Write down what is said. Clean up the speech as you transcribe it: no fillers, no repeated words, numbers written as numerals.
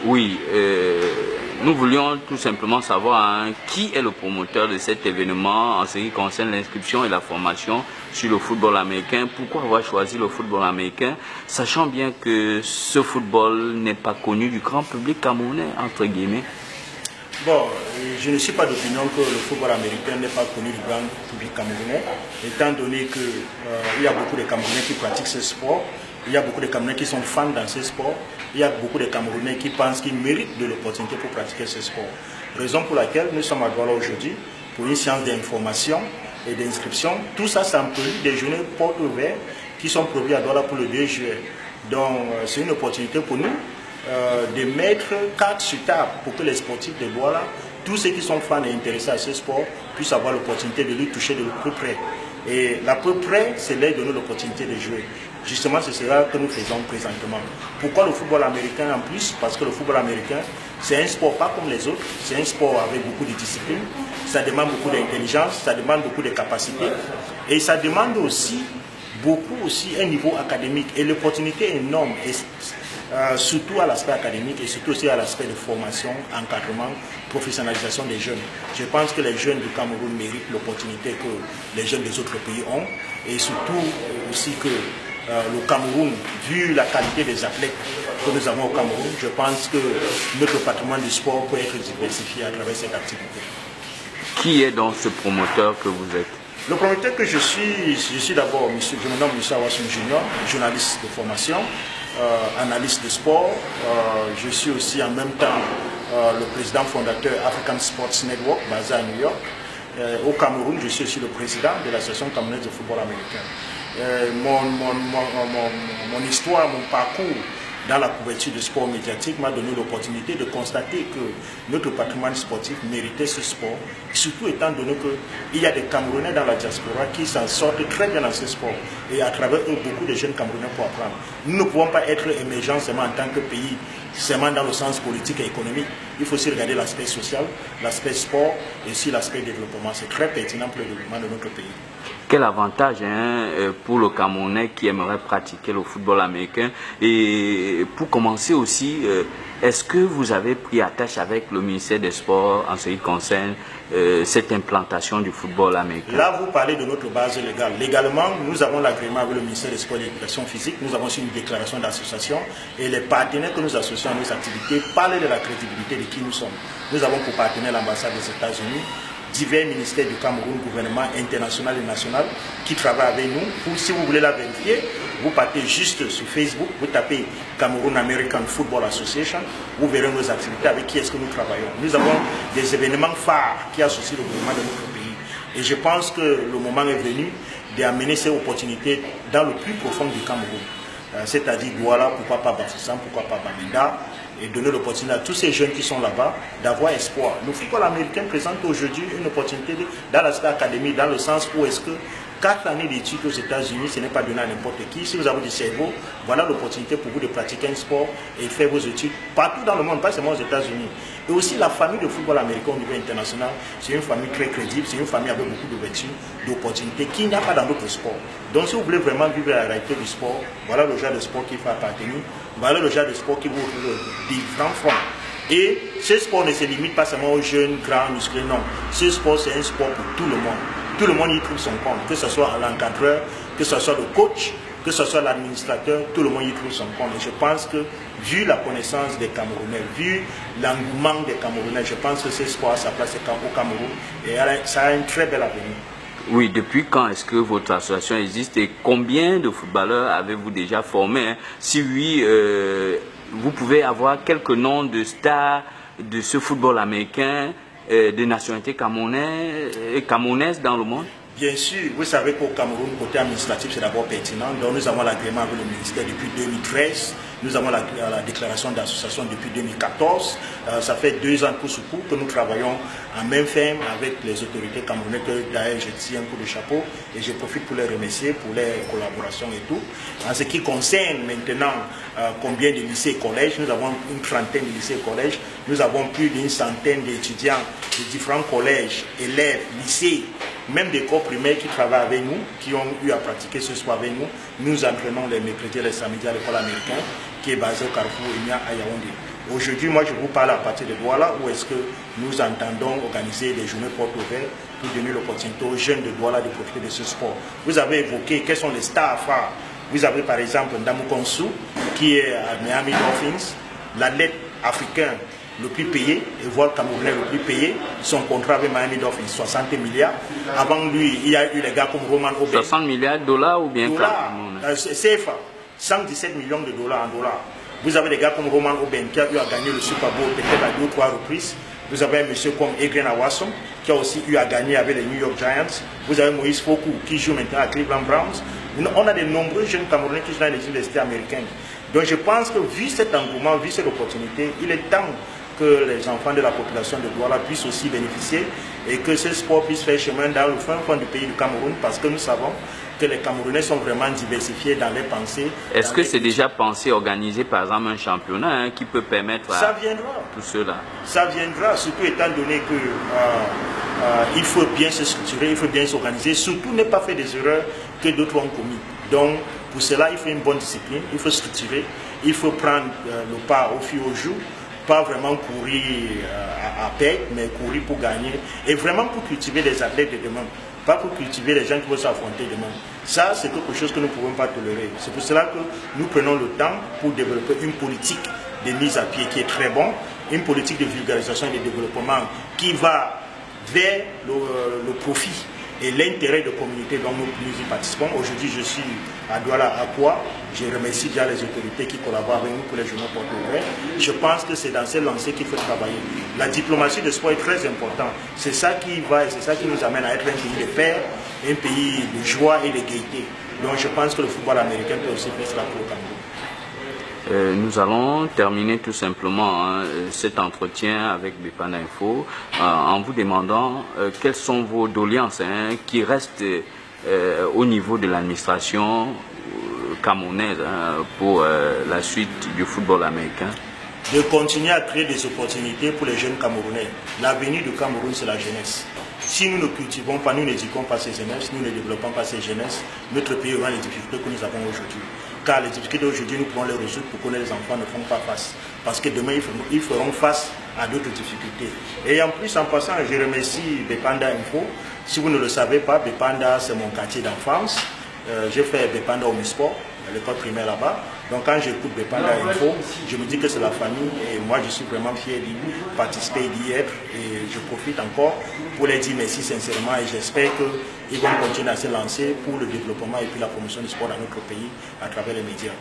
Oui, nous voulions tout simplement savoir qui est le promoteur de cet événement en ce qui concerne l'inscription et la formation sur le football américain. Pourquoi avoir choisi le football américain, sachant bien que ce football n'est pas connu du grand public camerounais, entre guillemets? Bon, je ne suis pas d'opinion que le football américain n'est pas connu du grand public camerounais, étant donné qu'il y a beaucoup de Camerounais qui pratiquent ce sport, il y a beaucoup de Camerounais qui sont fans dans ce sport, il y a beaucoup de Camerounais qui pensent qu'ils méritent de l'opportunité pour pratiquer ce sport. Raison pour laquelle nous sommes à Douala aujourd'hui pour une séance d'information et d'inscription. Tout ça, c'est en plus des journées portes ouvertes qui sont prévues à Douala pour le 2 juillet. Donc, c'est une opportunité pour nous de mettre carte sur table pour que les sportifs de Douala, tous ceux qui sont fans et intéressés à ce sport, puissent avoir l'opportunité de lui toucher de peu près. Et la peu près, c'est leur donner l'opportunité de jouer. Justement, c'est cela que nous faisons présentement. Pourquoi le football américain en plus? Parce que le football américain, c'est un sport pas comme les autres, c'est un sport avec beaucoup de discipline, ça demande beaucoup d'intelligence, ça demande beaucoup de capacités, et ça demande aussi beaucoup un niveau académique. Et l'opportunité est énorme. Surtout à l'aspect académique et surtout aussi à l'aspect de formation, encadrement, professionnalisation des jeunes. Je pense que les jeunes du Cameroun méritent l'opportunité que les jeunes des autres pays ont et surtout aussi que le Cameroun, vu la qualité des athlètes que nous avons au Cameroun, je pense que notre patrimoine du sport peut être diversifié à travers cette activité. Qui est donc ce promoteur que vous êtes? Le promoteur que je suis d'abord, je me nomme M. Awassum Junior, journaliste de formation, analyste de sport. Je suis aussi en même temps le président fondateur African Sports Network, basé à New York. Au Cameroun, je suis aussi le président de l'association camerounaise de football américain. Mon histoire, mon parcours dans la couverture du sport médiatique m'a donné l'opportunité de constater que notre patrimoine sportif méritait ce sport, surtout étant donné qu'il y a des Camerounais dans la diaspora qui s'en sortent très bien dans ce sport et à travers eux, beaucoup de jeunes Camerounais pour apprendre. Nous ne pouvons pas être émergents seulement en tant que pays, seulement dans le sens politique et économique. Il faut aussi regarder l'aspect social, l'aspect sport et aussi l'aspect développement. C'est très pertinent pour le développement de notre pays. Quel avantage pour le Camerounais qui aimerait pratiquer le football américain? Et pour commencer aussi, est-ce que vous avez pris attache avec le ministère des Sports en ce qui concerne cette implantation du football américain? Là, vous parlez de notre base légale. Légalement, nous avons l'agrément avec le ministère des Sports et de l'Éducation physique. Nous avons aussi une déclaration d'association et les partenaires que nous associons à nos activités parlent de la crédibilité de qui nous sommes. Nous avons pour partenaire l'ambassade des États-Unis, divers ministères du Cameroun, gouvernement international et national qui travaillent avec nous. Si vous voulez la vérifier, vous partez juste sur Facebook, vous tapez Cameroun American Football Association, vous verrez nos activités avec qui est-ce que nous travaillons. Nous avons des événements phares qui associent le gouvernement de notre pays. Et je pense que le moment est venu d'amener ces opportunités dans le plus profond du Cameroun. C'est-à-dire Douala, pourquoi pas Bafoussam, pourquoi pas Bamenda, et donner l'opportunité à tous ces jeunes qui sont là-bas d'avoir espoir. Le football américain présente aujourd'hui une opportunité dans l'aspect académique, dans le sens où est-ce que 4 années d'études aux États-Unis, ce n'est pas donné à n'importe qui. Si vous avez du cerveau, voilà l'opportunité pour vous de pratiquer un sport et faire vos études partout dans le monde, pas seulement aux États-Unis. Et aussi la famille de football américain au niveau international, c'est une famille très crédible, c'est une famille avec beaucoup d'ouverture, d'opportunités qu'il n'y a pas dans d'autres sports. Donc si vous voulez vraiment vivre la réalité du sport, voilà le genre de sport qu'il faut appartenir, voilà le genre de sport qui vous offre différents fronts. Et ce sport ne se limite pas seulement aux jeunes, grands, musclés, non. Ce sport, c'est un sport pour tout le monde. Tout le monde y trouve son compte, que ce soit l'encadreur, que ce soit le coach, que ce soit l'administrateur, tout le monde y trouve son compte. Et je pense que, vu la connaissance des Camerounais, vu l'engouement des Camerounais, je pense que ce sport a sa place au Cameroun et ça a un très bel avenir. Oui, depuis quand est-ce que votre association existe et combien de footballeurs avez-vous déjà formés? Si oui, vous pouvez avoir quelques noms de stars de ce football américain, de nationalité camerounaise dans le monde? Bien sûr, vous savez qu'au Cameroun, côté administratif, c'est d'abord pertinent. Donc nous avons l'agrément avec le ministère depuis 2013. Nous avons la déclaration d'association depuis 2014. Ça fait 2 ans coup sur coup que nous travaillons en main ferme avec les autorités camerounaises. D'ailleurs, je tiens un coup de chapeau et je profite pour les remercier pour les collaborations et tout. En ce qui concerne maintenant combien de lycées et collèges, nous avons une trentaine de lycées et collèges. Nous avons plus d'une centaine d'étudiants de différents collèges, élèves, lycées, même des corps primaires qui travaillent avec nous, qui ont eu à pratiquer ce soir avec nous. Nous entraînons les mercredis et les samedis à l'école américaine, qui est basée au Carrefour Enya à Yaoundé. Aujourd'hui, moi, je vous parle à partir de Douala, où est-ce que nous entendons organiser des journées portes ouvertes pour donner l'opportunité aux jeunes de Douala de profiter de ce sport. Vous avez évoqué quels sont les stars phares. Vous avez par exemple Ndamou Konsou, qui est à Miami Dolphins, l'athlète africain le plus payé, et voire camerounais le plus payé. Son contrat avec Miami Dolphins, 60 milliards. Avant lui, il y a eu les gars comme Roman Obey. 60 milliards de dollars ou bien dollars, CFA, 117 millions de dollars en dollars. Vous avez des gars comme Roman Oben qui a eu à gagner le Super Bowl peut-être à 2 ou 3 reprises. Vous avez un monsieur comme Egren Awasson qui a aussi eu à gagner avec les New York Giants. Vous avez Moïse Fokou qui joue maintenant à Cleveland Browns. On a de nombreux jeunes Camerounais qui sont dans les universités américaines. Donc je pense que vu cet engouement, vu cette opportunité, il est temps que les enfants de la population de Douala puissent aussi bénéficier et que ce sport puisse faire chemin dans le fin fond du pays du Cameroun, parce que nous savons que les Camerounais sont vraiment diversifiés dans les pensées. Est-ce que c'est déjà pensé organiser par exemple un championnat qui peut permettre à tout cela? Ça viendra, surtout étant donné que il faut bien se structurer, il faut bien s'organiser, surtout ne pas faire des erreurs que d'autres ont commises. Donc pour cela, il faut une bonne discipline, il faut structurer, il faut prendre le pas au fil au jour. Pas vraiment courir à perte, mais courir pour gagner. Et vraiment pour cultiver les athlètes de demain. Pas pour cultiver les gens qui vont s'affronter demain. Ça, c'est quelque chose que nous ne pouvons pas tolérer. C'est pour cela que nous prenons le temps pour développer une politique de mise à pied qui est très bonne, une politique de vulgarisation et de développement qui va vers le profit et l'intérêt de communauté dont nous y participons. Aujourd'hui, je suis à Douala Aqua. Je remercie déjà les autorités qui collaborent avec nous pour les journées portes ouvertes. Je pense que c'est dans cette lancée qu'il faut travailler. La diplomatie de sport est très importante. C'est ça qui va et c'est ça qui nous amène à être un pays de paix, un pays de joie et de gaieté. Donc je pense que le football américain peut aussi faire cela pour le Cameroun. Nous allons terminer tout simplement cet entretien avec Bepanda Info en vous demandant quelles sont vos doléances qui restent au niveau de l'administration camerounaise pour la suite du football américain. De continuer à créer des opportunités pour les jeunes Camerounais. L'avenir du Cameroun, c'est la jeunesse. Si nous ne cultivons pas, nous n'éduquons pas ces jeunesses, nous ne développons pas ces jeunesses, notre pays aura les difficultés que nous avons aujourd'hui. Car les difficultés d'aujourd'hui, nous pouvons les résoudre pour que les enfants ne font pas face. Parce que demain, ils feront face à d'autres difficultés. Et en plus, en passant, je remercie Bepanda Info. Si vous ne le savez pas, Bepanda, c'est mon quartier d'enfance. J'ai fait Bepanda Omnisport, à l'école primaire là-bas. Donc quand j'écoute Bepanda Info, je me dis que c'est la famille et moi je suis vraiment fier d'y participer et d'y être. Et je profite encore pour les dire merci sincèrement et j'espère qu'ils vont continuer à se lancer pour le développement et puis la promotion du sport dans notre pays à travers les médias.